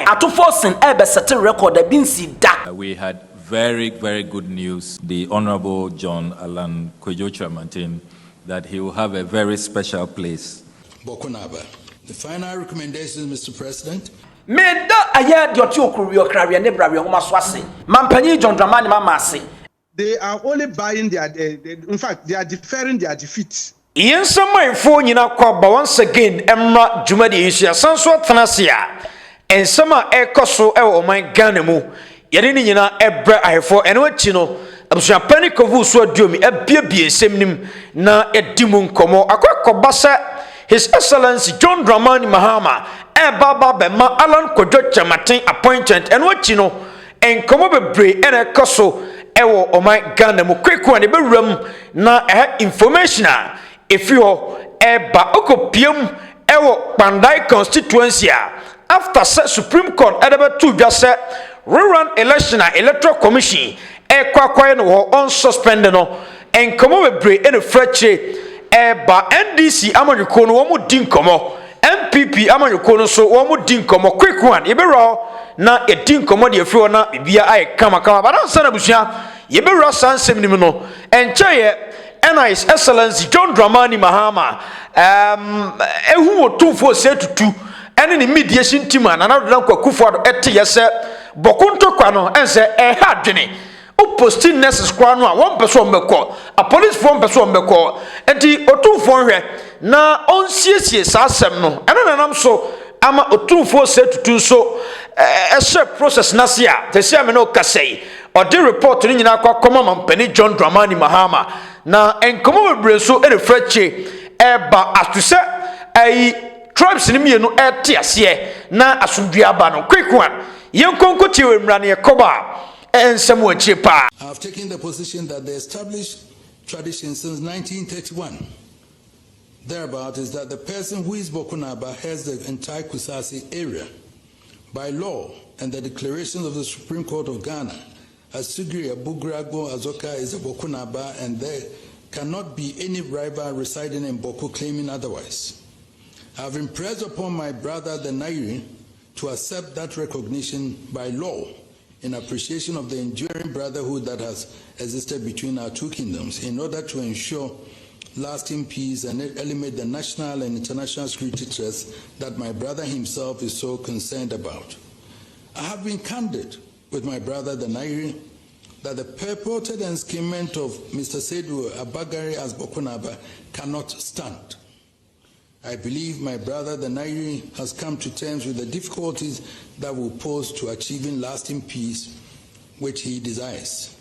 Ato forson set a record that been see that. We had very, very good news. The Honorable John Alan Ato that he will have a very special place. Bokunaba. The final recommendations, Mr. President. Meda aya diotio kurio krawia ne brawia homa so ase. Mampanyi John Dramani mama ase. They are only buying their in fact they are deferring their defeat. Yensamayfo nyina kwaba once again emra jumadi yisu asanso atenasia. Ensama ekoso e oman Ghana mu. Yede ni nyina ebre ahefo eno achi no abusuapani kovu so aduomi ebiebie nsɛmnim na edimu nkomo akwakoba sɛ His Excellency John Mahama Baba Bema Alan Ato appointment and what you know and come over break and a coso ewo oman Ghana mu quick one be room na information if you eba okopiem ewo Kpandai constituency after Supreme Court edebe to just say rerun election electoral commission kwakwaye no on suspend no and come over break and a fracture Eba NDC amanyuko no womu dinkomo MPP amanyuko no so womu dinkomo quick one yebero na edinkomo de afri na bibia ai kama ba na sana busua yebero sansem nim no encheye His Excellency John Mahama ehu Otumfour se tutu ene ni mediation team na na do kwakufo do ete yese bokunto kwa no ense ha dwene o posting nurses kwa no a one person mbekọ a police form person mbekọ enti Otumfour hwe na onsiesie sa asem no ene nanam so ama Otumfour se tutu so process na se a tese ame no kasei o de report ni nyina kwa koma mampani John Mahama na enkomo bebre so e refreche ba atuse ai tribes ni mienu ete ase na asundua ba no quick one yenkonko tiwe mra ne koba. I have taken the position that the established tradition since 1931 thereabout is that the person who is Bokunaba has the entire Kusasi area. By law and the declarations of the Supreme Court of Ghana, Asugri Abugrago Azoka is a Bokunaba and there cannot be any rival residing in Boku claiming otherwise. I have impressed upon my brother the Nairi to accept that recognition by law in appreciation of the enduring brotherhood that has existed between our two kingdoms in order to ensure lasting peace and eliminate the national and international security threats that my brother himself is so concerned about. I have been candid with my brother the Nairi that the purported enskinment of Mr. Seydou Abagari as Bokunaba cannot stand. I believe my brother the Nairi has come to terms with the difficulties that will pose to achieving lasting peace, which he desires.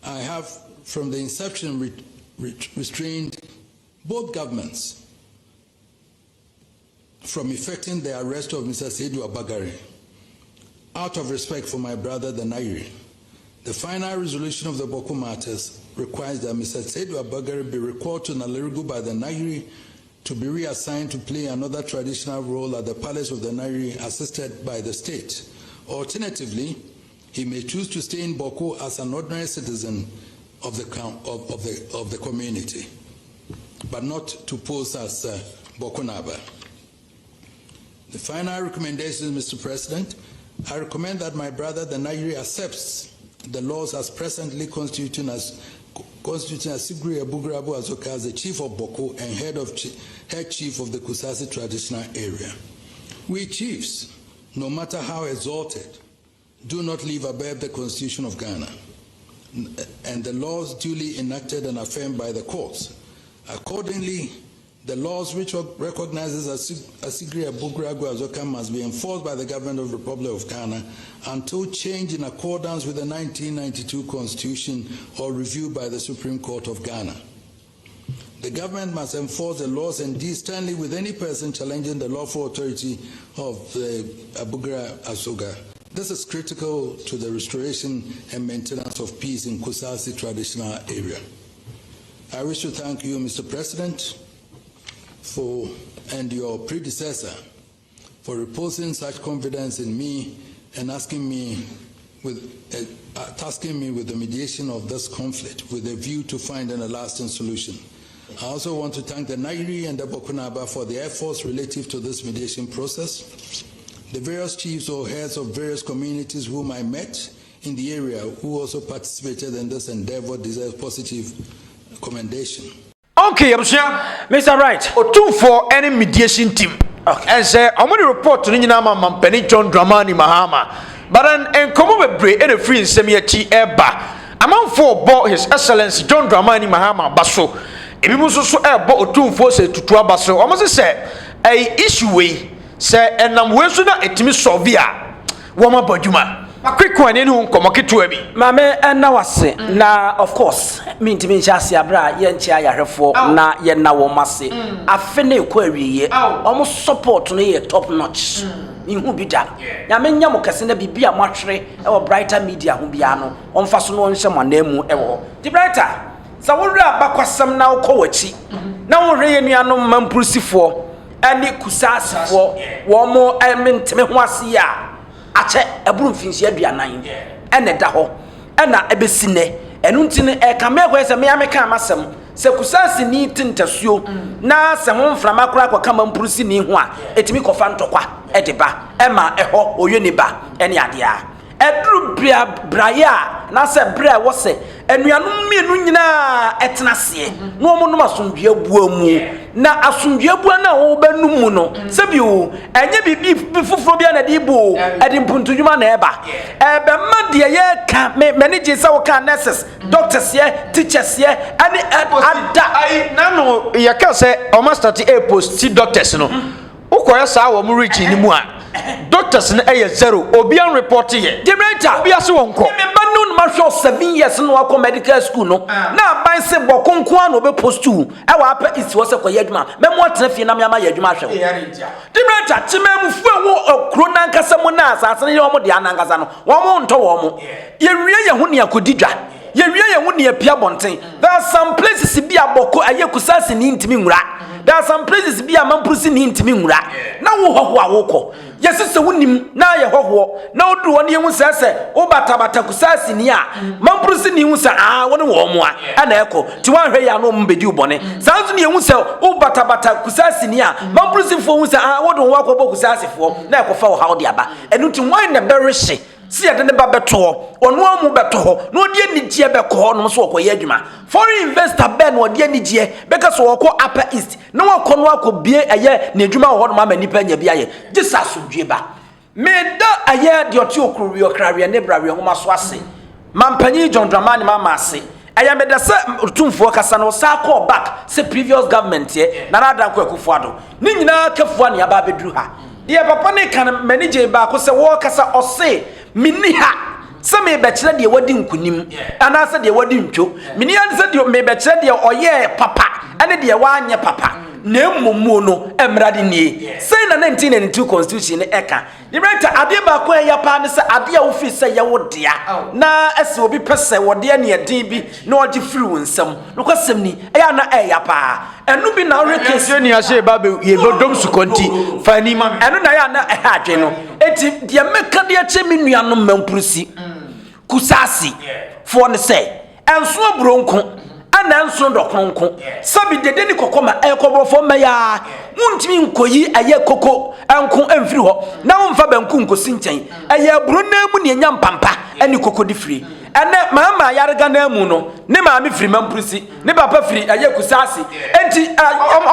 I have, from the inception, restrained both governments from effecting the arrest of Mr. Seydou Abagari out of respect for my brother the Nairi. The final resolution of the Bawku matters requires that Mr. Seydou Abagari be recalled to Nalerigu by the Nairi to be reassigned to play another traditional role at the palace of the Nairi assisted by the state. Alternatively, he may choose to stay in Bawku as an ordinary citizen of the community, but not to pose as Bokunaba. The final recommendations, Mr. President, I recommend that my brother the Nairi accepts the laws as presently constituting Sigri Abugrabu Azoka as the chief of Bawku and head chief of the Kusasi traditional area. We chiefs, no matter how exalted, do not live above the Constitution of Ghana and the laws duly enacted and affirmed by the courts. Accordingly, the laws which recognizes Asigri Abugragu Azoka must be enforced by the government of the Republic of Ghana until changed in accordance with the 1992 Constitution or reviewed by the Supreme Court of Ghana. The government must enforce the laws and deal sternly with any person challenging the lawful authority of the Abugra Azoga. This is critical to the restoration and maintenance of peace in Kusasi traditional area. I wish to thank you, Mr. President, and your predecessor for reposing such confidence in me and tasking me with the mediation of this conflict with a view to finding a lasting solution. I also want to thank the Nairi and the Bokunaba for their efforts relative to this mediation process. the various chiefs or heads of various communities whom I met in the area who also participated in this endeavor deserve positive commendation. Okay, Mr. Right, Otumfour any mediation team. Okay. And say, I'm going to report to Ninama Penny John Mahama. But then, come over break any free in Semiati Eba. Among four bought His Excellency John Mahama Basso. If you must also bought Otumfour say to Basso, I must say, a issue way, say, and I'm waiting at Timmy Sovia. Wama Bajuma. A quick one in whom come to me. Mame and now I say, na of course, mean to me just ya bra, yen chia ya refo, na yen na wo masi. A fene query ye, almost support me top notch. In who be that? Yamen Yamokasina be a matchre, or brighter media who be ano, on fason someone name ever. The brighter, so we'll wrap back some now coachi. Now reunion mamprusi for, and it kusas for one more element to me once ya. Ache eburu mfinsi aduanan ene da ho ena ebesine enu ntine e kame kwese me ameka amasem se kusasi ni tintasuo na se ho mframa kora kwa kama mpurusi ni ho a etimi kofa ntokwa edeba ema eho oyeni ba ene ade a eduru bia braya na se bra wo se enuanum mienu nyina etenase no omo no asomdua bua mu na asomdua bua na wo banum mu no se bi o enye bibi fufuro bia na di bo edi mpuntudwuma na eba ebe ma de ye ka manage se wo ka nurses doctors ye teachers ye ani ada ai na no ye ka se o master ti a post ti doctors no ukoya sa wo mu reach ni mu a doctors na eye zero obi an report ye director obi ase wonko me banu ma show 7 years no akọ medical school no na ban se bokonko an obe post tu e wa apa is wo se ko yaduma me mo tena fie na me ama yaduma hwe director timem fu wo okro na nkasa mo na asase ne wo mo de anankasa no wo mo nto wo mo ye wie ye ho ne akodidwa ye wie ye ho ne apia bonten there are some places bi aboko ayekusase ni ntimi nwura. There are some places be a man pussy in Timura. Now, who yes, so wouldn't now your ho. Now, do one year say, oh, but Tabatakusas in ya. Man pussy news, one more, and echo to one hay no bedu bonnet. Sounds near one sell, oh, but Tabatakusas in ya. Man pussy for who's I wouldn't walk about Kusasi for, never for how the abba, and to wind the berry she. See at the beto or no more beto, no dear Nigia Beco, no so for Yeduma. Foreign investor Ben or dear Nigia, because or call Upper East. No one can walk be a year near Juma or Mamma Nipania Bia. Just as Sujiba. Made that a year your two career carrier nebra Yoma Swasi. Mampani John Dramani Mama say. I am at the Otumfour Casano Sako back, say previous government here, Narada Kwekufuado. Nina Kefuani Ababedruha. Dear Papa can manage a back was a walker or say. Miniha some may betcha the wedding kunim and I said the wedding cho mini answered you may betcha the or yeah papa and the one ya papa name mono emradini say the 1992 constitution eka the right adeba kwa ya pa ne say ade office say ya wo dia na ese obi pese wo dia ne adin na oji free wonsam no kwasem ni ya na ya pa enu bi na rekese ni ase ba be ye bodom su konti fanima enu na ya na adwe no eti de meka de ache menua no mampurusi kusasi for ne say enso bronko ana nso ndokronko sabi dede ni kokoma ekobofo meya muntimi nkoyi aye koko enko emfiri ho na womfa banku nkosi nchen aye buru na mu ne nya mpampa ani koko di firi ene mama yarega na mu no ne maami firi mampurusi ne papa firi aye kusasi enti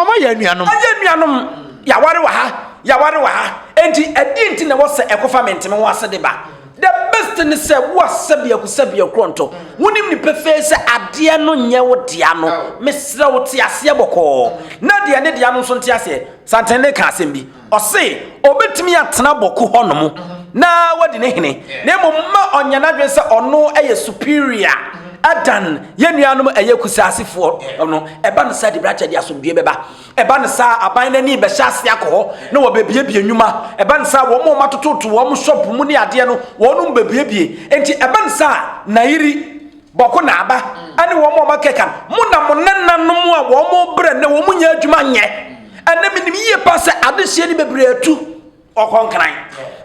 omo ya nuanom aye nuanom ya ware wa ha enti edi nti na wo se ekofa menteme wo ase de ba. The best in the say was Sabia Cronto. Wouldn't ni prefer say adia no nye wo dia no. Mesra wo ti ase boko. Na dia ne dia no so ti ase. Santene ka asembi. O say obetimi atena boko ho no mo. Na wadi ne hene. Na ma onya na dwen say ono eye superior. Adan yenuanom eye kusasefo no eba no sa de bracha de asomdue beba eba no sa aban nani be hyase akọ na wo bebiebie nwuma eba no sa wo mo matototo wo mo shop mu ni ade no wo no bebiebie enti eba no sa nairi boko na aba ani wo mo makeka mu na mo nananom a wo mo bre na wo mo nya adwuma nye ene minim yie pa se adehye ni bebre atu okonkran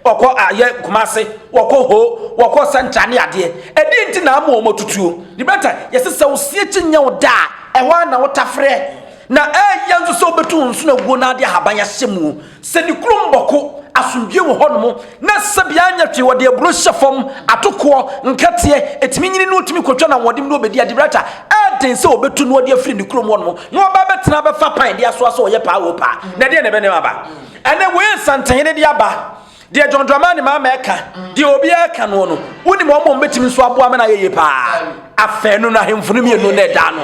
oko aye kumase woko ho woko sanchane ade edi nti na ama omotutuo ni beta yesese wo sie chinya wo da ewa na wo tafre na yanzu so betu nso na guo na ade haban ya hyemu se ni krum boko asundwe wo hono na sabia anya twe wo de aburo hyefom atoko nkate etimi nyini no tumi kotwa na wode no obedi adibrata aden se obetu no de afiri ne krom hono no oba betena be fa pan de aso aso ye pa wo pa na de ne be ne aba ene we santene de aba de John Mahama eka de obi eka no no woni mo betimi so aboa me na ye pa afenu na hemfunu mi no na da no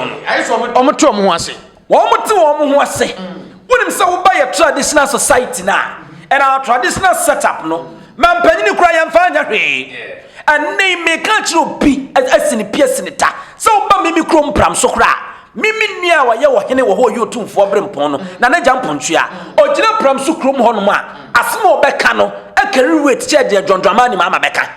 omoto mo ho ase wo ho ase wonim se wo ba ye traditional society na and our traditional setup no man panini kura ya mfanya hwe and nei me ka chiro bi asini piesini ta se wo ba mimi krom pram so kura mimi nia wa ye wo hene wo ho Otumfour brempon no na na jampontua ogina pram so krom ho no ma asemo obeka no akari wait che de John Mahama beka.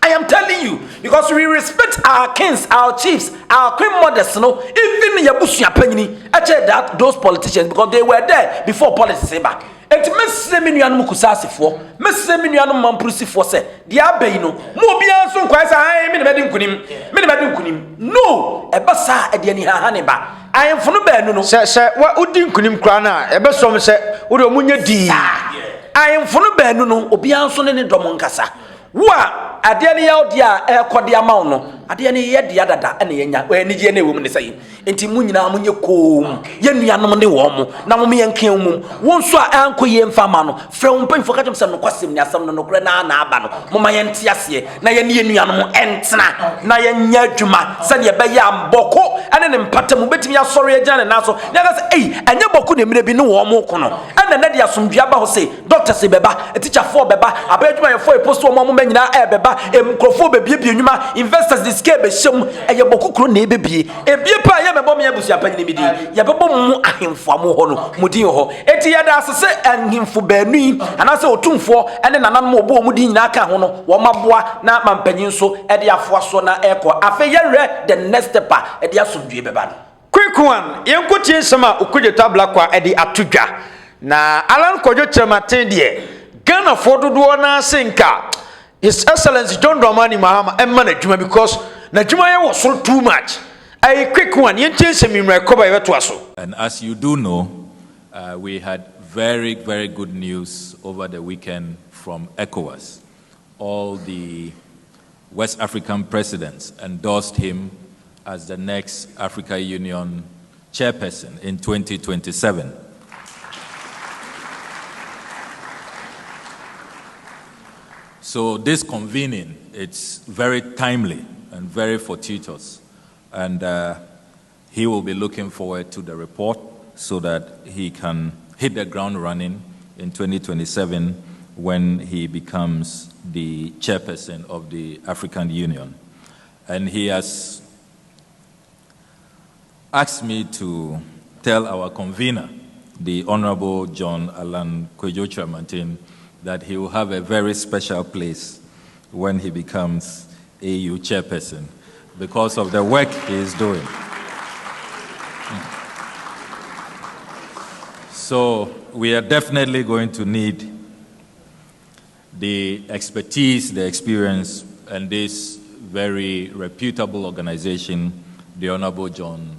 I am telling you, because we respect our kings, our chiefs, our queen mothers, no, even Yabusia Penny, actually that those politicians, because they were there before politics back. And Miss Seminian Mukusasi for, Miss Seminian Mamprusi for say, the Abbey, no, Mobia so quite I am in the Kunim. No, a bassa at the Haniba. I am from the bed, no, sir, what would you kunim crana? A besom say, would a munya D. I am from the bed, no, Obianson and Domoncasa. Wa adeni ya odia ekodi amaw no adeni ye dia dada ene yenya eni je na ewum ne sai enti munyina munye kom ye nuanom ne wo mo na mo ye nkan mum won so anko ye mfa ma no frɛ wo mpan foka jem sem no kwasem ni asam no nokre na aba no mo ma ye nte ase na ye ne nuanom entena na ye nya adwuma se ne be ya mboko ene ne mpata mu betimi asɔre agya ne naso ne ga se enye boko ne mire bi ne wo mo ko no ene na dia somdua ba ho se doctor se beba teacher for beba abadwuma ye for post wo mo nyina beba emkrofo bebie nyuma investors this ke be hyem eye bokukro na ebebie ebie pa ye mebo me abusia pa ni midi ye bebo mu ahemfo amo ho no mudin ho eti ye da asese ahemfo baanu anase Otumfour ene nanan mo obo mudin nyina aka ho no wo maboa na mampanyin so e de afo so na eko afa ye re the next step e de asodue beba no quick one yenkotie sama okuje tabla kwa e de atudwa na Alan Ato de Ghana for dodo na senka His Excellency John Mahama emma na dwuma because na dwuma ye was so too much. A quick one, and as you do know, we had very, very good news over the weekend from ECOWAS. All the West African presidents endorsed him as the next Africa Union chairperson in 2027. So this convening, it's very timely and very fortuitous. And he will be looking forward to the report so that he can hit the ground running in 2027 when he becomes the chairperson of the African Union. And he has asked me to tell our convener, the Honorable John Alan Ato, that he will have a very special place when he becomes AU chairperson because of the work he is doing. So we are definitely going to need the expertise, the experience, and this very reputable organization the Honorable John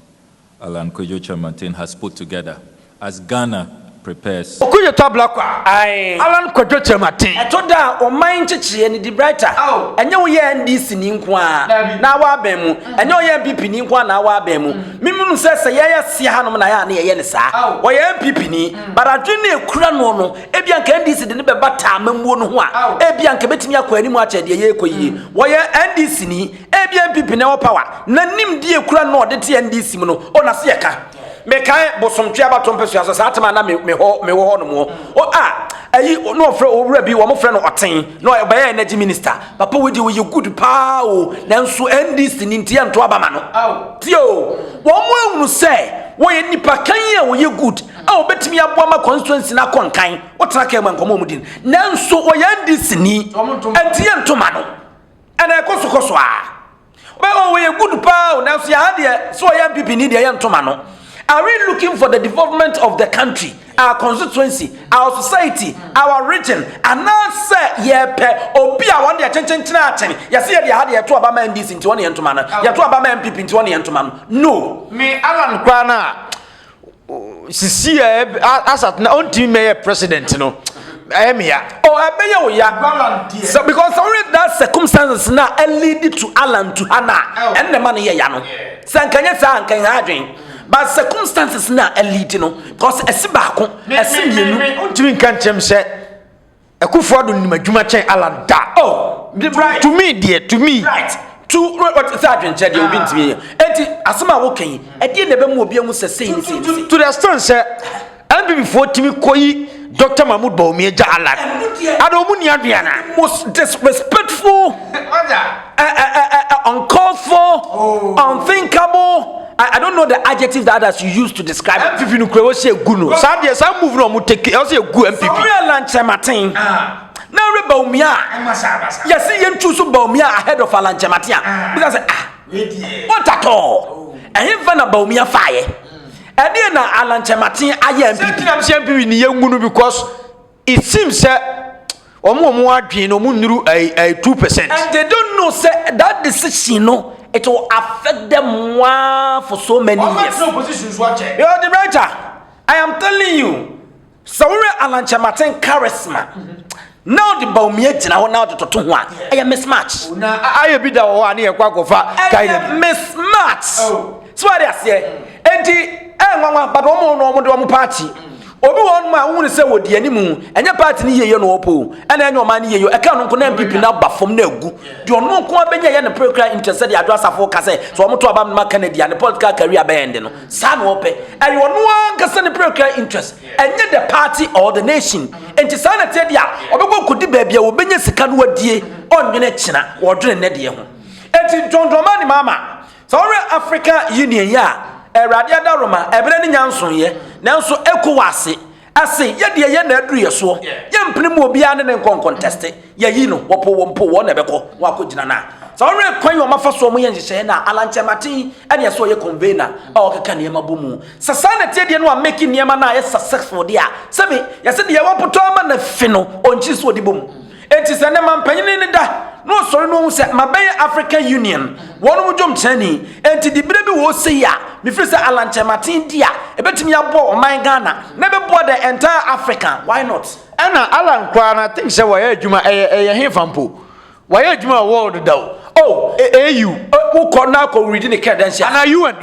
Alan Ato has put together as Ghana prepares. Okuye tabla kwa Alan Ato etoda o man chichie ni di brighter enye wo ye NDC ni nko a na wa ban mu enye wo ye MPP ni nko a na wa ban mu mimunu se ye sia hanom na ya na ye ne saa wo ye MPP ni baradwe na ekura no no ebia nka NDC de ne be bata mamuo no ho a ebia nka betimi akwa ani mu ache de ye ekoyi wo ye NDC ni ebia MPP na wo power na nim de ekura no de te NDC mu no ona se ye ka me kai bosomtwa batompesu aso sa atama na me wo no mo o ayi no ofre owura bi wo mo frɛ no Oten no be ya energy minister papa we you good pa o nanso NDC ni ntia nto aba ma no tio wo mo ehunu sɛ wo ye nipa kan ya wo ye good obetimi aboa ma constituency na konkan wo tra ka man komo mudin nanso wo ye NDC ni ntia nto ma no ana koso wo ye good pa o nanso ya hade so ya MPP ni de ya nto ma no. Are we looking for the development of the country, our constituency, our society, our region? And now say yepe obi a one dey chenchenchina yesi ye dey had ye to abama NDC into one yentomano ye to abama MPP into one yentomano no me Alan Kwana sisi asat na on team mayor president no Oh, I may ya. So because already that circumstances now lead to Alan to Hannah and the money yano. Sankanya san kan hadwen. But circumstances now lead no because esibako esimenu ntimi kan chem se Akufo-Addo ni madwuma chen Alan da. Oh, right. To me dear, to me. Right. To what is that in Chedi obi ntimi. Enti asema wo kan. E die na be mu obi anu se sei ni sei. To the extent say before timi koyi Dr. Mahmoud Bawumia ja Alan. Ado mu ni aduana. Most disrespectful. Uncalled for, unthinkable. I don't know the adjective that others you use to describe it. MPP no kwe say gu no. Some move no mu take o say gu MPP. Real Alan Martin. Now re Bawumia. Yes, you choose Bawumia ahead of Alan Martin. Because what at all? And him fan Bawumia fire. And then Alan Martin aye MPP. I'm saying MPP ni yengu no because it seems that omo adwen no mu nuru 2%. And they don't know say that decision no it will affect them for so many years. No positions watch. You're the writer. I am telling you. So we Alan Martin charisma. Now the Bawumia tina now to ho a. I am mismatch. Na aye bi da wo ani e kwa kofa kind mismatch. So what I say? Enti nwanwa but omo party. Obi won ma won se wodi animu enye party ni yeye no opo ena enye oman ni yeye e ka no nko na MPP na ba fom na agu de ono nko abenya ye ne program interest de ado asafo ka se so omo to aba ma Canada ne political career be end no sa no ope e ono anka se ne program interest enye the party or the nation enti sa na te dia obego kodi ba bia obenya sika no wadie onwene kina wodwene ne de ho enti John Mahama so Africa Union ya Erade adaroma ebere ni nyanso ye nanso ECOWAS ase ye de ye na aduru ye so ye mpene mu obi ane ne contest ye yi no wo na beko wo akogina na so ore kwan yo mafa so mo ye nhye na Alan Martin ene ye so ye convener o keka ne mabomu sasa na tie de no a make ne ma na ye successful dia sebe ye se de ye wo poto ma na fi no onchi so odibom enti se ne mampanyine ne da no sorry no say mabe African Union wonu mujom chani enti di bire bi wo say ya me free say Alan Martin dia e betimi abo oman Ghana na be bo the entire Africa why not ana Alan kwa na think say wa adwuma e hemfampo wa adwuma world da oh AU who corner ko read the credentials ana UN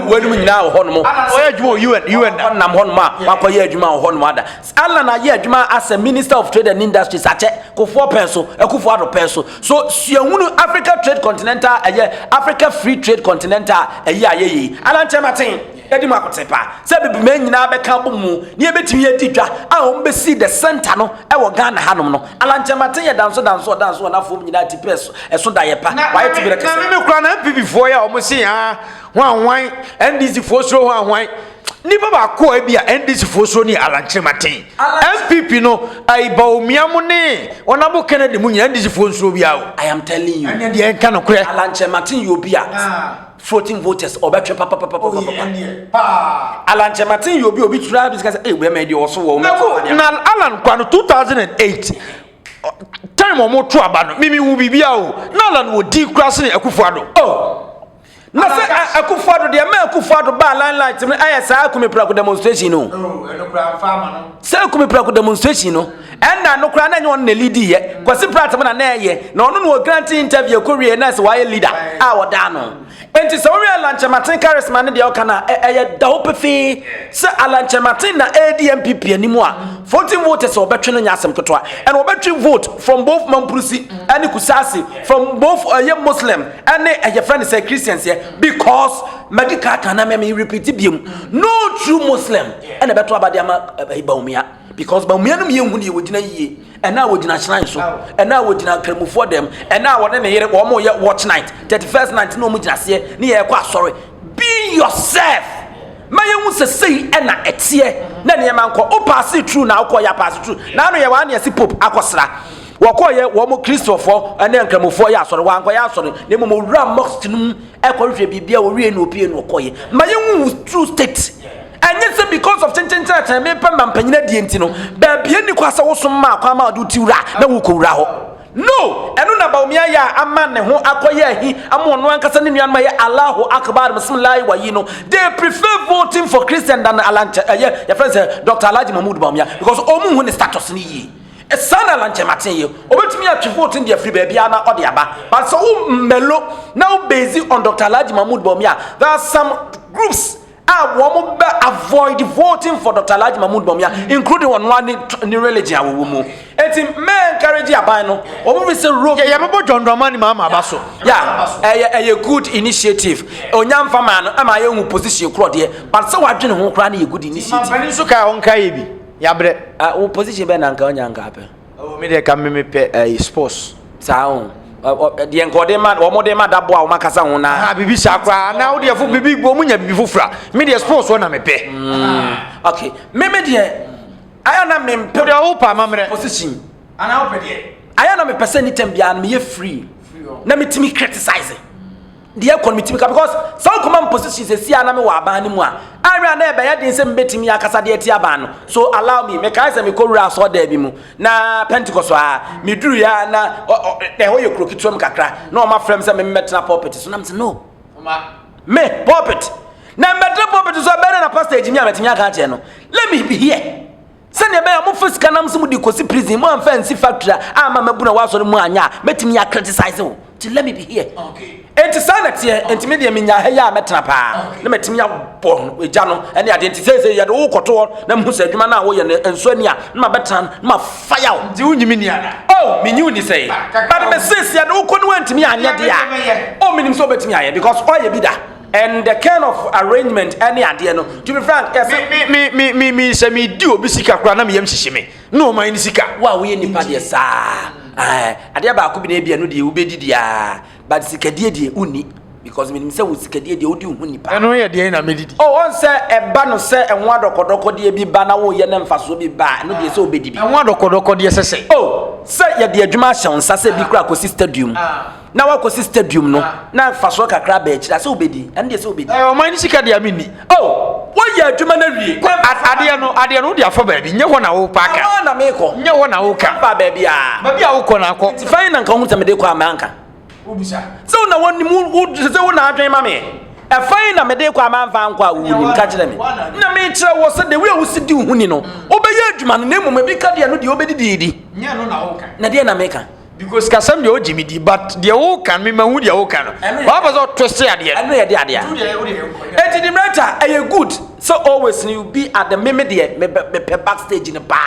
wenu nyina ho no mo wa adwuma UN nam ho no ma wa ye adwuma ho no ada Alan na ye adwuma as a Minister of Trade and Industries ache ko 4 peso Akufo-Addo peso so siehunu Africa Trade Continental Africa Free Trade Continental aye Alan Martin edi makotepa se bibi me nyina be ka bomu ne e betimi edidwa a o mbesi the center no e wo Ghana hanom no Alan Martin ye danso na fom nyina ti peso eso da ye pa why to be like na me kura na MPP for ya o mo se ya hwan NDC for so hwan ni baba ko e bia NDC for so ni Alan Martin MPP no ai Bawumia mo ne ona bo Kennedy mu nyina NDC for so bia o I am telling you and the enka no kure Alan Martin you bia floating voters obetwe papa Alan Martin you be obi tura because eh we me dey also wo na Alan kwa no 2008 time o mo to aba no mimi wu bibia o na Alan wo di cross ni Akufo-Addo na say Akufo-Addo de me Akufo-Addo ba line me ayesa akumepra ku demonstration no eno kra farmer no say akumepra ku demonstration no na no kra na nyo on na lead ye kwasi pratam na ye na ono no grant interview ko wie na say why leader a woda no enti so we Alan Martin charisma ne de o kana eye da opefe say Alan Martin na ADMPP animu a 14 voters obetwe no nya asem ketwa and obetwe vote from both Mampurusi and Kusasi from both Muslim and a friend say Christians here because medical kana me repeat biom no true Muslim and beto abadiama Bawumia because Bawumia no me hu ne wodina yie and now wodina shrine so and now wodina kremu for them and now won ne yere wo mo ye watch night 31st night no mo gina se ne ye kwa sorry be yourself maye hu se sei na etie na ne man ko o pass through na ko ya pass through na no ye wa na si pope akosra wakoye wo mo Christopher ene nkramofo ya asore wanko ya asore ne mo wura mosque num ekorhwe bibia wo wie no opie no koye maye hu true state and it's because of ten me pa mampanyina die ntino ba bia ni kwasa wo som ma kwa ma do tiwura na wo ko wura ho no eno na Bawumia ya ama ne ho akoye hi ama ono ankasa ne nuan ma ye Allahu Akbar bismillah wa yi no they prefer voting for Christian than Alan your friend Dr. Alhaji Mahmoud Bawumia because omu hu ne status ni yi esana lanche matin ye obetimi atwe voting dia free baby ana ode aba but so melo now based on Dr. Alhaji Mahmoud Bawumia there are some groups avoid voting for Dr. Alhaji Mahmoud Bawumia including one ni religion awo mu eti men encourage aban no omo say rope ya mebo John Mahama abaso yeah a good initiative onyamfa man no ama ye hu position kro de but so wadwene ho kra na ye good initiative mani so ka onka ye bi ya bre o position be na nka onyanka ape o me de ka me pe sports sao de enkode ma omo de ma dabo a o makasa ho na ha bibi sakwa na wo de fo bibi bo munya bibi fofura me de sports na me pe okay me de aya na me pe de wo pa mamre position ana wo pe de aya na me person ni tem bia na me ye free na me timi criticize the economy timi because some command positions say na me wa aban ni mu a area na e be ya de se mbetimi akasa de ati aban no so allow me me kai say me ko wura so da bi mu na Pentecost a me duru ya na e ho ye krokitwam kakra na o ma frem say me metna pulpit so na me say no me pulpit na metna pulpit so be na pastor ejimi ametimi aka che no let me be here send be ya mo fisika nam so mu di kosi prison mo amfancy factory ama mabuna wa so no mu anya metimi ya criticize o let me be here okay enti sanat ye enti me de menya ha ya metna pa na metimi ya bo eja no ene ade enti say ye de wo koto na mu sa adwuma na wo ye enso ani a na betan na fire o di unyimi ni ana oh menyu ni say but me say ye de wo kono antimi anya de a oh minim so betimi aye because all ye bi da and the kind of arrangement any ade no to be frank yes me say me di obi sika kra na me yam hihye me no man ni sika wa wo ye nipa de sa ade ba ko bi na bia no de wo bedidi a but sikadie de uni because me say wo sikadie de odi hu nipa eno ye de na medidi oh on say eba no say enwa dokodoko de bi ba na wo ye na mfaso bi ba no de say obedi bi enwa dokodoko de sese oh say ye de adwuma hyansa say bi kra ko stadium na wa ko stadium no na faso kakra ba ekira say obedi ene de say obedi o man sika de amini oh wo ye adwuma na wie ade no de afọ ba bi nye ho na wo paka na me ko nye ho na wo ka ba bi a wo ko na ko fine na nka hu tamede ko amanka obisa so na woni mu se wo na adwen ma me e fine na mede ko amanfa nkwa wo ni ka kire me na me kire wo se de we wo si di hu ni no obeye adwuma no na mum bi ka de no de obedi di nye no na wo ka na de na me ka because kasam de ojimi di but de wo kan me mahu de wo kan no ba ba so twist ade anu ye de ade a eti di mrata e good so always you be at the meme de me backstage in ba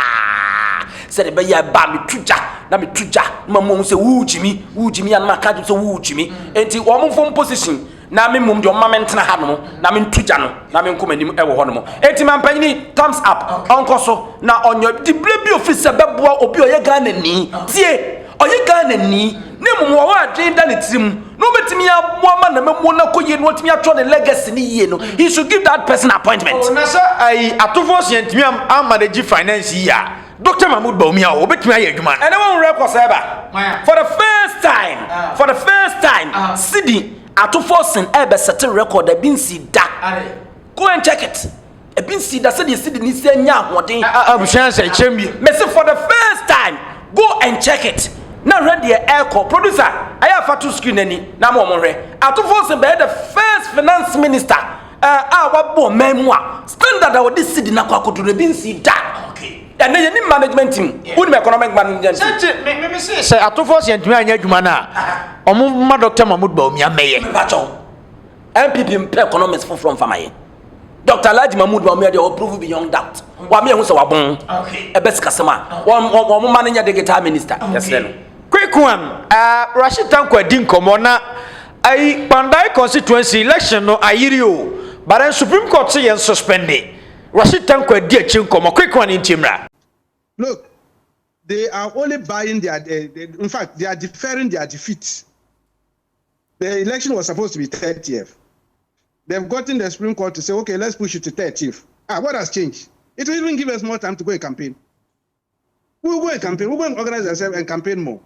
said be ya ba me tuja na me tuja mamu se wujimi an maka so wujimi enti wo mo form position na me mum de o mamentena ha no na me tuja no na me nkomanim e wo ho no enti mampanyini thumbs up onkoso na onyo di blebi officer beboa obi oye Ghana ni tie oye Ghana ni ne mum wo adwen da ne tirim no betimi ya boama na memu na koye no otimi atwo the legacy ni yie no he should give that person appointment na say ai Otumfour sentimi am manage finance ya Dr. Mahmoud Bawumia obetimi aye adwuma and won record seba for the first time Sidi Otumfour ebe set record e bin si da go and check it e bin si da Sidi ni se nya ahoden abusan say chembi me say for the first time go and check it na ready echo producer aya fa to screen ani na mo hwe Otumfour be the first finance minister wabo memu a standard a wodi Sidi na kwakodo e bin si da and then any management team who the economic management me say Otumfour sentimi anya adwuma na omo ma Dr. Mahmoud Bawumia meye bacho MPP economics from famaye Dr. Alhaji Mahmoud Bawumia dey approve beyond doubt wa me hu say wabon e best kasema wo manage digital minister yes then quick one Rashid Tanko adi nkomo na ai Kpandai constituency election no ayiri o but Supreme Court say yen suspended Rashid Tanko adi achi nkomo quick one in timra. Look, they are only buying in fact, they are deferring their defeat. The election was supposed to be 30th. They've gotten the Supreme Court to say, okay, let's push it to 30th. What has changed? It will even give us more time to go and campaign. We'll go and campaign. We'll go and organize ourselves and campaign more.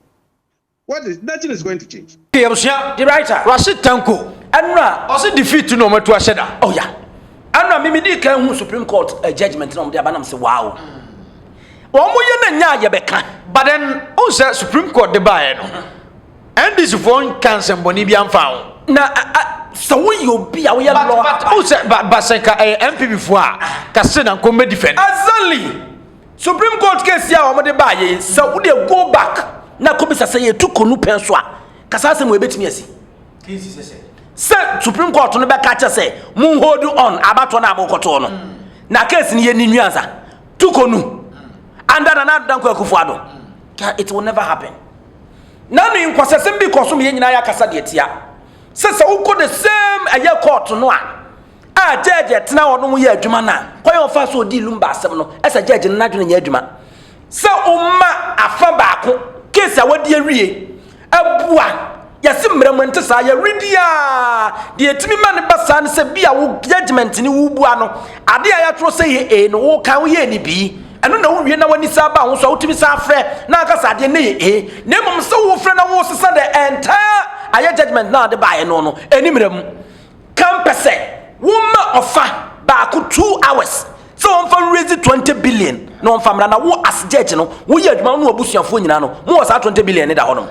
Nothing is going to change. The writer, Rashid Tanko, Anra, also defeat to no matter what. Oh, yeah. Anra, Mimi, can Supreme Court judgment on the Abanam say, wow. Omo ye na nya ye beka but then also Supreme Court the buy no and this phone cancel boni bi amfa na so we obi a we law but senka MPP fo a ka se na ko me defend exactly Supreme Court case ya o mo de buy so we dey go back na ko bisa say etu konu pen so a kasa se mo ebetimi asi say Supreme Court no be ka che say mun hold on abato na abokoto no na case ni ye ni nuansa tukonu under na danko akufuado it will never happen na no inkwasesem bi koso me nyina ya kasa de tia say uko the same aye court no a judge tena wono mu ye adwuma na koyo ofa so di lumba asem no esa judge na dwene nya adwuma say umma afa baako case a wadi awie abua yesi mmeremante sa ya redia de etimi ma ne basa ne se bia wo judgment ni wo bua no ade a ya tro say no wo kan wo ye ni bi eno na wo wie na wani sa ba ho so wotimi sa frɛ na aka sa de ne na mom se wo frɛ na wo sesa the entire aye judgment na de ba ye no eni mmerem kan pese wo ma ofa ba ko 2 hours so on fa raise 20 billion no on fa mra na wo as judge no wo ye adwuma no obusuafo nyina no mo was 20 billion ne da hono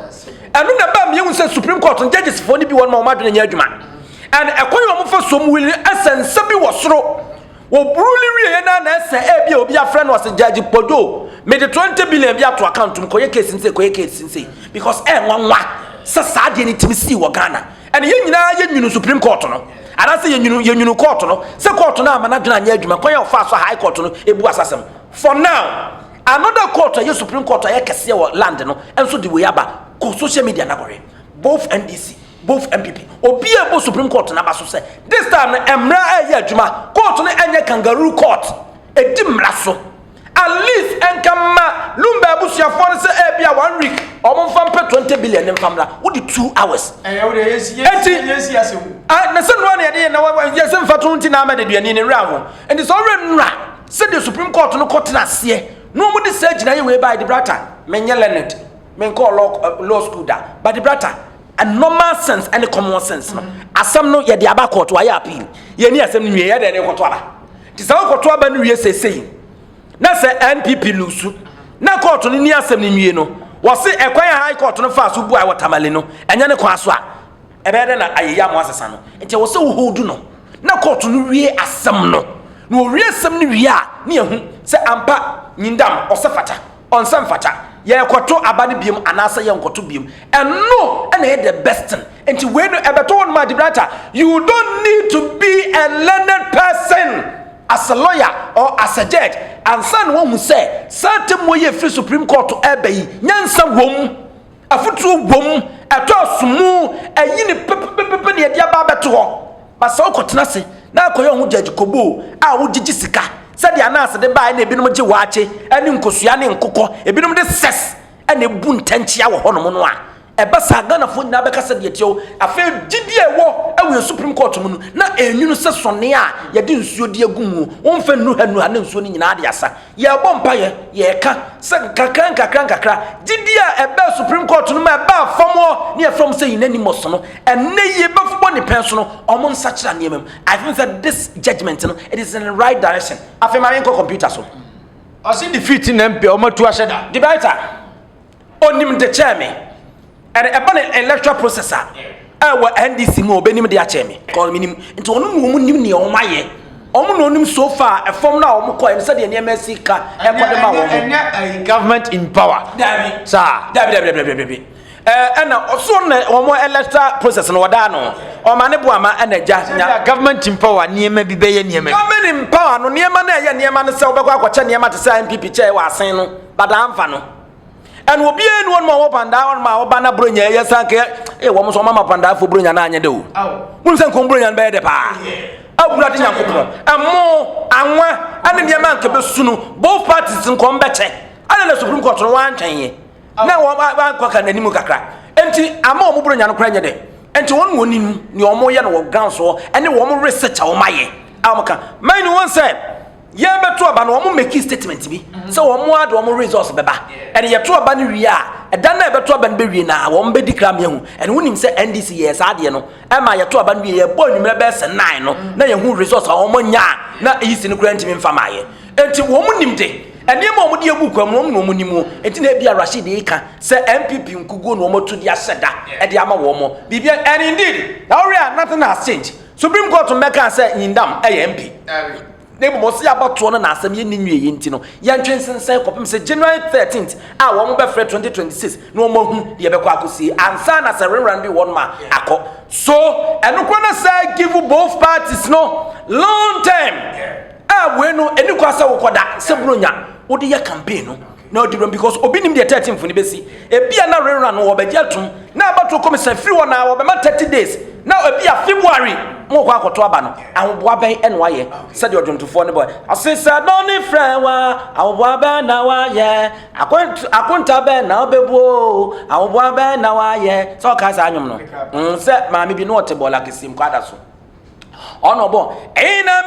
enu na ba me say Supreme Court judges for ni bi won ma ma dwene nya adwuma and ekoyo mo fa so mu wili esense bi wo soro wo bruli wie na ese e bia obi afre no was judge podo me the 20 billion bia to account m koye case nse because nwanwa sa de ni timisi wo Ghana and ye nyina ye nwunu Supreme Court no ana se ye nwunu court no se court na ama na dwena nya adwuma koye ofa so high court no ebu asasem for now another court ye Supreme Court ye kese wo land no enso de we aba ko social media na gore both NDC both MPP obi ebo Supreme Court na ba so say this time na emra ye adwuma court no enye kangaroo court edi mra so at least enkama lumba abusuafo no say e bia 1 week omo mfa mpe 20 billion mfamra wo di 2 hours yes asewu na se no na ye na yes mfa to nti na amade duani ne ra ho and it's already nra say the Supreme Court no court na se no mo de say gina ye we by the brata menye Leonard men call law school da but the brata a normal sense and a common sense no asam no ye de aba court wa ya appeal ye ni asam ni ye de ne koto aba ti sa koto aba ni wie sesei na se NPP lusu na court ni asam ni wie no wo se ekwan high court no fa so bu ai watamale no enya ne kwa so a ebe de na ayeya mo asesa no enti wo se wo hold no na court no wie asam no no wie asam ni wie a ne ehu se ampa nyindam osefata onsam fata ye koto abani biem anasa ye nkoto biem and no and the best thing and when ebeto on my brother you don't need to be a learned person as a lawyer or as a judge and son one who say certain way free Supreme Court to ebey nyansa wom afutu wom eto sumu eyi ni pepepepe ne dia ba beto ho ba so kotena se na akoyo hu judge kobo a wo gigi sika said the announcer the buy na ebinom je waache ani nkosua ne nkokɔ ebinom de ses ene bu ntanchia wo hono no a eba sa Ghana fo nyina beka said yetio afa gidi ewo ewe Supreme Court mu na enwunu se sone a ye de nsuo de agumu wo mfa nu hanu ha na nsuo ni nyina de asa ye bɔ mpa ye ka se kakra gidi a eba Supreme Court no ma eba famo ne from say inanimous no enne ye befo ne penso no omo nsakira ne emem I think that this judgment no it is in the right direction afa ma yenko computer so o see defeat in MP omo tu aheda the writer onim the chairman and a electoral processor wa NDC mo benim de ache me call minim nti onu mu nim ne o maye omo no nim so far e form na omo ko e se de ne emasi ka e ko de ma wo government in power dabi sir dabi na oso na omo electoral process no wada no o ma ne bo ama na ja government in power niema bi be ye niema government in power no niema na ye niema no se obekwa akwacha niema te se MPP chair wa asen no bada amfa no and will be anyone more up and down my Obana Brunya, yes, I want some mama panda for Brunya Nanya do. We'll send Combrian by the pa. Oh, bloody young people. And more, and one, and the man can be soon, both parties in combat. I don't know Supreme Court on 1 10. Now, one cock and any mucra. And I'm more Brunya Crania day. And to one winning your more young or council, and the woman research on my Amaka. Mine one said. Ye beto aba no omo make statement bi so omo ade omo resource beba and ye to aba no wi a edan na beto aba no be wi na omo be dikram ye hu and wonim se NDC yes ade no e ma ye to aba no wi ye bo nwumre be se 9 no na ye hu resource omo nya na yisi no kura ntimi mfa maye enti omo nim de ɛnneɛma a wɔde agu kwa mu no mu nimu enti na bia Rashid eka sɛ MPP nkugo no wɔn to de asɛda ɛde ama wɔn bibia and indeed now nothing has changed Supreme Court meka sɛ Yindam ɛyɛ MP ne bo se abato no na asɛm ye ni nwie enti no yɛn twensensen kopem sɛ January 13th a wɔn bɛfrɛ 2026 na wɔn hu de yɛbɛkɔ akosi ansa na sɛ renran bi wɔn ma akɔ so ɛno kɔ na sɛ give both parties no long time we no eni kwasa wo koda se bronya wo de ya campaign no na odi because obi nim de 13 fo ni besi ebia na renra no wo begya tum na abato commission free one na wo be ma 30 days na ebia February mo kwa akoto aba no ahoboa ben eno aye se de Otumfour ne boy asesa don ni frewa ahoboa ben na wa ye akonta ben na obebuo ahoboa ben na wa ye so ka sa anyum no se ma me bi no otebola kesim kwada so Onobo ina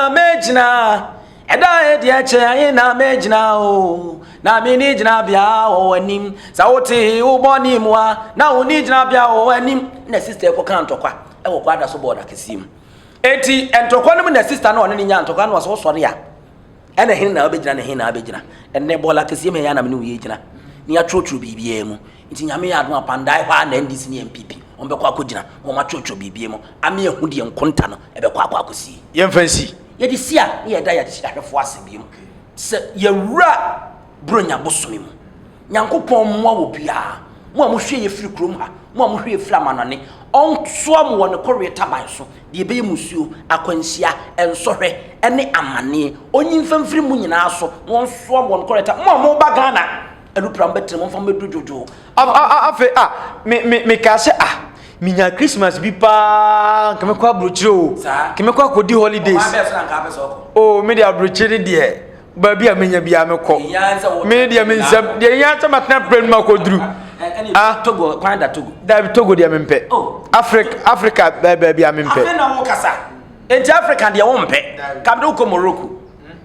mejina eda edieche ina mejina o na mi ni jina bia o anim sa wote wo boni mu a na wo ni jina bia o anim na sister ko kan tokwa e wo kwada so boda kesim enti entokwa no na sister na one ni nya ntokwa no so sore ya ena hin na obejina na hin na obejina enne bola kesim ya na me ni wo yejina ni atrotro bibia mu enti nyame ya adom Kpandai kwa na ndisi ni MPP on be kwa kodina o ma chocho bibie mo ame ehu de nkonta no e be kwa akosi yemfansi ye di sia ye da ya hwefo asebiem se ye wura bronya bosome mu nyankopon mo wo bia mo hwe ye firi krom ha mo hwe ye firi amanane on so am wo ne kore taban so de be musuo akwansia ensohwe ene amane onyimfa firi mu nyina so won so am wo ne kore ta mo ba Ghana elu pram betre mo fam bedu jojo afe me ka se minya Christmas bi pa keme kwa brochiro keme kwa kodi holidays oh me dia brochire de ba bia menya bia me ko me dia me nsam de nya ta matna brand ma ko duru Togo Kpandai Togo David Togo dia me mpe Africa ba bia me mpe afi na wo kasa enti Africa de wo mpe kamdo ko Morocco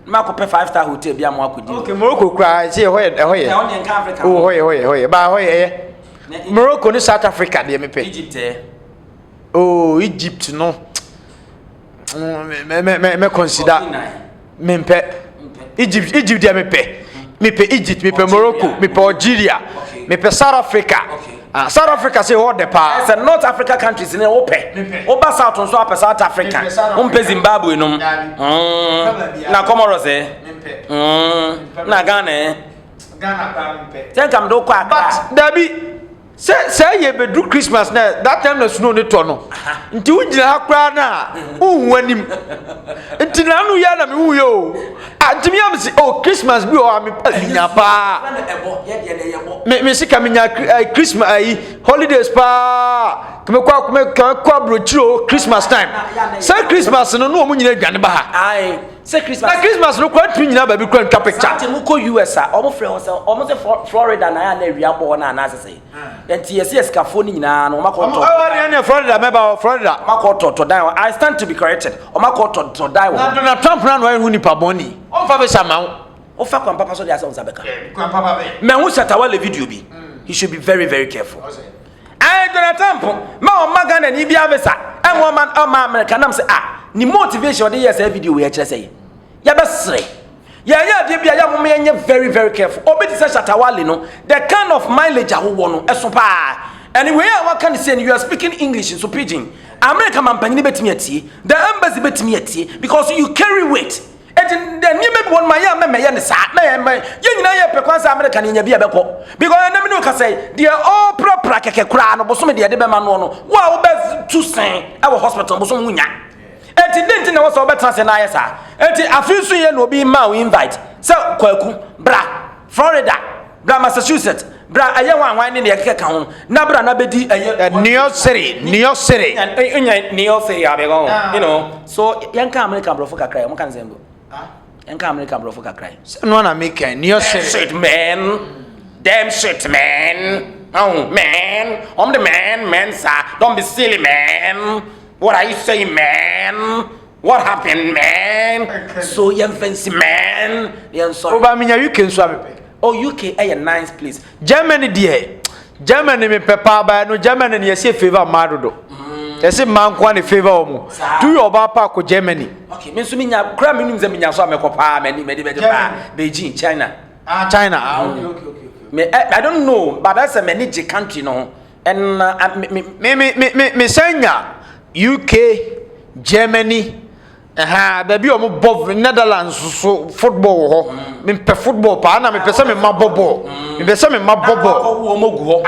mako pe 5-star hotel bia mo akodi okay Morocco kra se hoye Africa oh hoye ba hoye Morocco ni South Africa de me pe Egypt oh Egypt no me consider me pe Egypt de me pe Egypt me pe Morocco me pe Algeria me pe South Africa South Africa say hold the power it's a North Africa countries in open oba South on so South Africa pe Zimbabwe no na Comoros na Ghana tell them do kwa but Dabi say ye be do Christmas na that time na snow ne to no nti ugina akra na unwanim nti na anu ya na me wuyo antimi am si oh Christmas bi o am nya pa me sika me nya Christmas holidays pa keme kwa brochiro Christmas time say Christmas no no mu nyina dwane ba ha ai say Christmas no kwa tu nyina ba bi kwa ntwa picture ati mu ko US a omo frɛ won sɛ omo sɛ Florida na ya na awia bɔ na na asese enti yes kafo ni nyina no makɔ to na Florida member Florida makɔ to dan I stand to be corrected o makɔ to dan na Donald Trump na no hu nipa boni o fa be sama o fa kwa papa so de asa on sabeka kwa papa be me hu satawa le video bi he should be very very careful Donald Trump ma o magana ni bia vesa e mo man o ma America nam say ni motivation de yes video we kire say ya be sre ya de bia ya mo me very very careful obi ti say Shatawale no the kind of mileage awo no eso pa anyway I can say you are speaking English in so pidgin America man panyi betimi atie the embassy betimi atie because you carry weight and then you maybe one my me ne sa me ye nyina ye pekwansa America ne nya bia beko because na me no ka say they are all proper keke kura no boso me de be ma no wa wo be tu sen e wo hospital boso mu nya enti denti na wo so be transe na yesa enti afisu ye no bi ma we invite so kwaku bra Florida bra Massachusetts bra aye wan ne keke ka ho na bra na bedi New York City nya New York City abego you know so yanka America bro for kakra mo kan zembo yanka America bro for kakra no na make New York City shit man damn shit man oh man I'm the man sir don't be silly man what are you saying man what happened man so you fancy man you sorry oba minya UK nso amepe oh UK a nice place Germany there Germany me pepa ba no Germany ne yesi favor madodo Ese man kwa ne favor omo. Do you oba pa ko Germany? Okay, me so minya kra me nim ze minya so amekopa me be pa Beijing, China. China. Okay. I don't know, but that's a managed country no. And me senya UK, Germany, baby omo bov Netherlands so football ho. Me pe football pa na me pese me mabobo. Me pese me mabobo. Omo gu ho.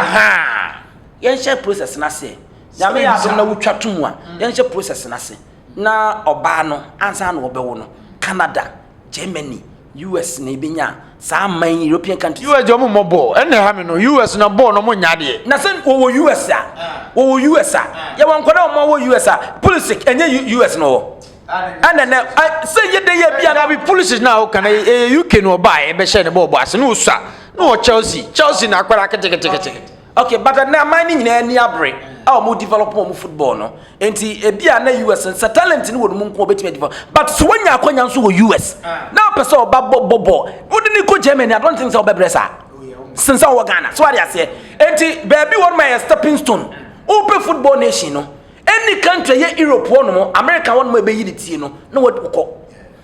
Yen share process na se. Ya me ya na wutwa tum a. Yen share process na se. Na oba no ansa na obewo no. Canada, Germany, US na ibinya sa man European countries. US jo mo mobo. Ene ha me no US na ball no mo nya de. Na se wo US a. Wo US a. Ya won kwada mo wo US a. Policy enye US no. And then say ye dey bia na be policies now can UK no buy e be share ne ball as no usa. No Chelsea na akwara kete. Okay, but now mining na any abre. Mo develop mo football no. Enti bia na US and talent ni wo mu nko obetime develop. But so when you akwanya nso wo US. Now person oba bobo. Wodi ko Germany, I don't think so bebresa. Since our Ghana. So what I say. Enti baby what my stepping stone. Open football nation no. Any country ye Europe one mo, America one mo be yi tie no. No what ukọ.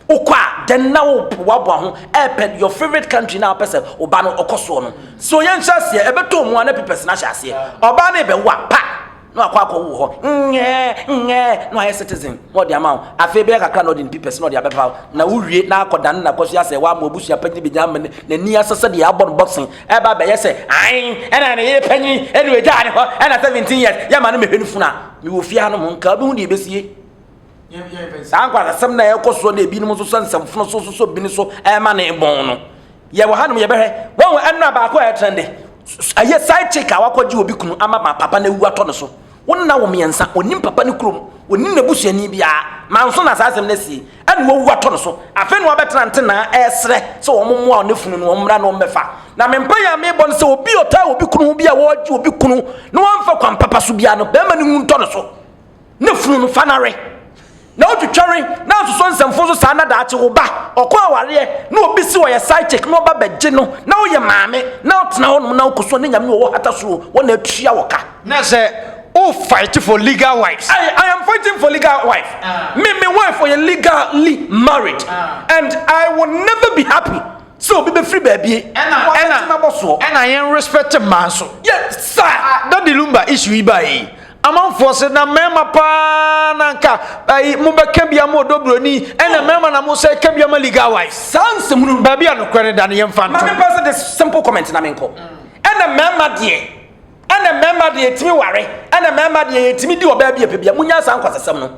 Ukwa then now wabo ho your favorite country now person oba no okoso no. So yan chase e beto mo na people na chase. Oba na be wa pa. No akwa wo ho. Nye no I citizen. What the amount? Afi be kakra no din people no dia bepa. Na wuwie na akoda na koso ya se wa mo busu ya panyi be jam na ni asese de abon boxing. E ba be ye se ai e na ye panyi e we ja ne ho e na 17 years. Ya ma no mehwenu funa. Mi wo fia no mo nka be hu de besie. Sankwa asem na ekoso na ebi no so sansamfo so bi ni so e ma na ebon no ye wo hanom ye behwe won anu ba ko e trende aye side check awakwaji obi kunu ama papa na wu ato no so won na wo miensa onim papa ni krom onim na busuani bia manso na asem na si anu wo wu ato no so afa no obetra nte na esre so wo mommo a onefunu no omra no mmefa na mempa ya me bon se obi ota obi kunu bia wo agi obi kunu no wamfa kwan papa so bia no be ma ni hu nto no so na funu no fanare na otwetware na so nsɛmfo so saa na daakye wo ba ɔkɔ aware na obi si wo yɛ side check na oba begye no na wo yɛ maame na otena ho no na okoso ne nyame wo hata so wo na atua wo ka na sɛ o fight for legal wives. I am fighting for legal wife. Me wife for legally married. And I will never be happy. So be free baby. And I am respect man so. Yes, sir. That the lumba issue ibai. Among forces na mema pa nanka mo be kebia mo dobroni ena mema na mo say kebia ma legal wife sans mu ba bia no kwere da ne yemfa nto ma me pass this simple comment na menko ena mema de timi ware ena mema de timi di oba bia pebia munya san kwasesem no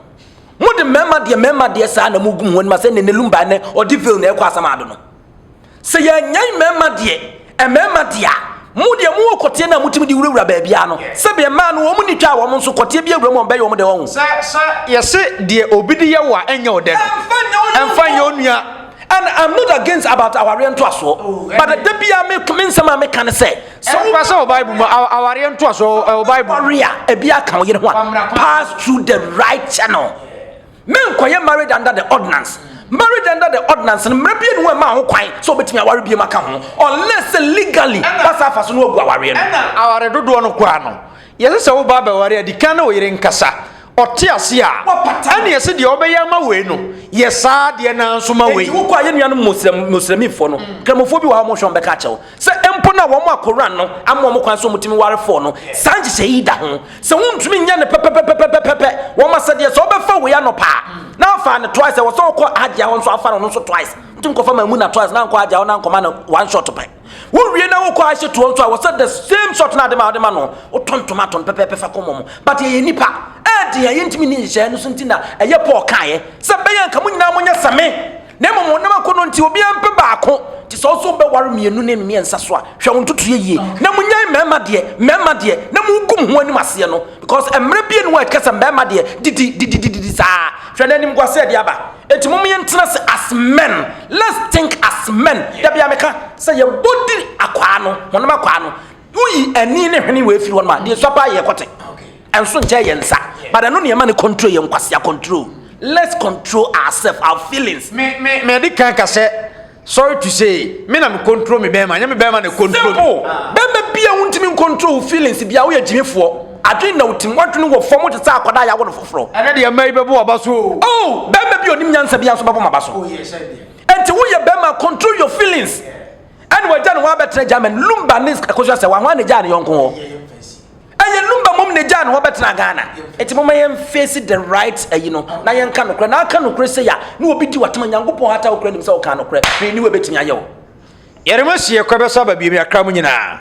mu de mema de sa na mu gum won ma say ne lumba ne odi feel na ekwasam ado no say ya nyan mema de mu de mu kote na mutimi di wurawura ba bia no se be ma no wo mu ni twa wo nso kote bia wuram be yo mu de wo sa yese de obidi ye wa enya ode no emfa ye onua. And I'm not against about our rent aso but the bia me nsema me kan say so pass our Bible our rent aso Bible ria e bia kan ye ho pass through the right channel. Men koye married under the ordinance. Married under the ordinance and maybe no ma ho kwan so betimi aware bi maka ho unless legally pass afaso no ogu aware no aware dodo no kwa no yese se wo ba ba ware di kan o yire nkasa ote ase a ane yese de obeya ma we no yesa de na nso ma we wo kwa ye nua no muslimifo no kramofo bi wa mo hwon be ka chew se empo na wo mo akoran no ammo mo kwan so mutimi ware fo no sanje se yi da ho se wontumi nya ne pepepepepepe wo ma se de so obefa we ya no pa na fa ne twice wo so ko agya won so afa no so twice ntim ko fa ma mu na twice na ko agya won na ko ma no one shot pe wo wie na wo ko ahye to so I was the same shot na de ma no o ton tomato pepepe fa ko mom but ye nipa e de ye ntimi ni hye no so ntina eye Paul kae se be yan ka mu nyina mo nya same na mom na makono nti obi ampe baako ti so so be ware mienu na miensa so a hwe won tutu ye na mu nyai mema de na mu gum ho anim ase no because emre bie no wa kasa mema de di sa hwe na nim kwase de aba enti mom ye ntena se as men. Let's think as men. Da bia meka say ye body akwa no monoma akwa no uyi ani ne hwene we firi won ma de so pa ye kote enso nche ye nsa but no ne ma ne control ye nkwase control. Let's control ourselves, our feelings. Me di kan ka say sorry to say me na me control me be ma nya me be ma ne control be bia wuntimi control feelings bia wo ye jimefo adwen na utim wadwen wo fom te sa akoda ya wo no foforo ene de mai bebo abaso oh bema bi onim nyansa bia so babo mabaso oh yes enti wo ye bema control your feelings and we jan wa betre German lumba nis akoso se wa ho ne jan yonko ho eye lumba mom ne jan ho betre Ghana enti mom yem face the right na yen ka nokre na aka nokre se ya na obi di watama nyankopon hata okre nim se o ka nokre ni we betimi aye wo yerema sie kwabesa ba bi mi akra mu nyina